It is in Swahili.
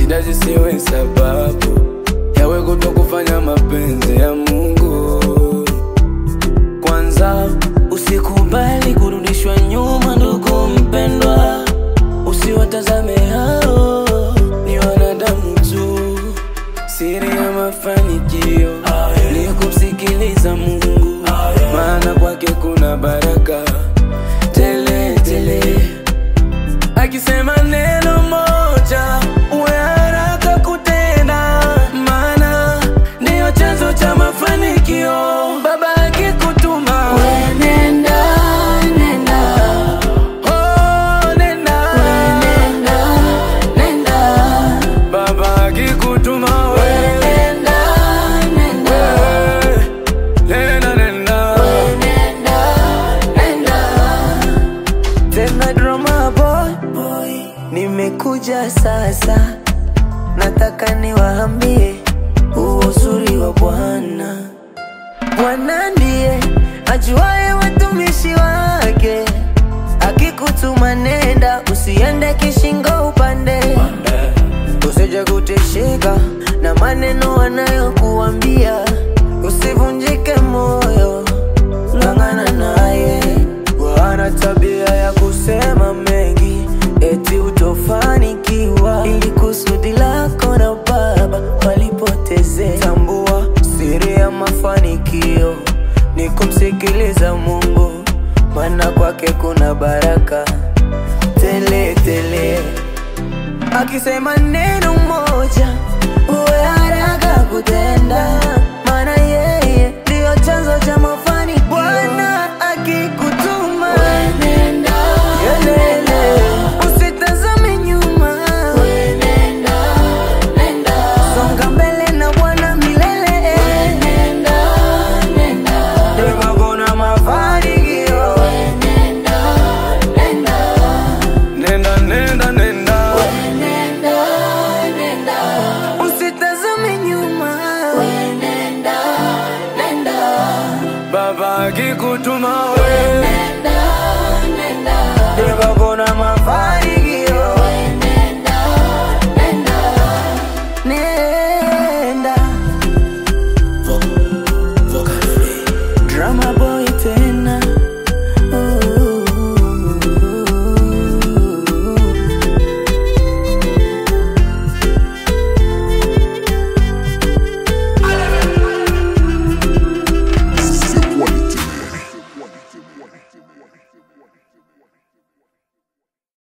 shida zisiwe sababu yawe kutokufanya mapenzi ya Mungu. Kwanza usikubali kurudishwa nyuma ndugu mpendwa. Usiwatazame hao, ni wanadamu tu. Siri ya mafanikio ni kumsikiliza Mungu, maana kwake kuna baraka tele tele. Akisema neno moja uwe haraka kutenda, maana ndiyo chanzo cha mafanikio. Baba akikutuma we nenda, nenda. Oh, nenda. We nenda, nenda. Baba akikutuma we nenda, nenda. Nenda, nenda. We nenda, nenda. Tena drama boy, nimekuja sasa, nataka niwaambie uzuri wa Bwana. Bwana ndiye ajuaye watumishi wake. Akikutuma nenda, usiende kishingo upande. Usije kutishika na maneno wanayokuambia. Usivunjike moyo, ng'ang'ana naye. Wana tabia ya kusema mengi eti utofanikiwa, ili kusudi lako na Baba walipoteze. Tambua siri ya mafanikio ni kumsikiliza Mungu, maana kwake kuna baraka tele tele. Akisema neno moja uwe haraka kutenda, maana yeye ndiyo chanzo cha mafanikio.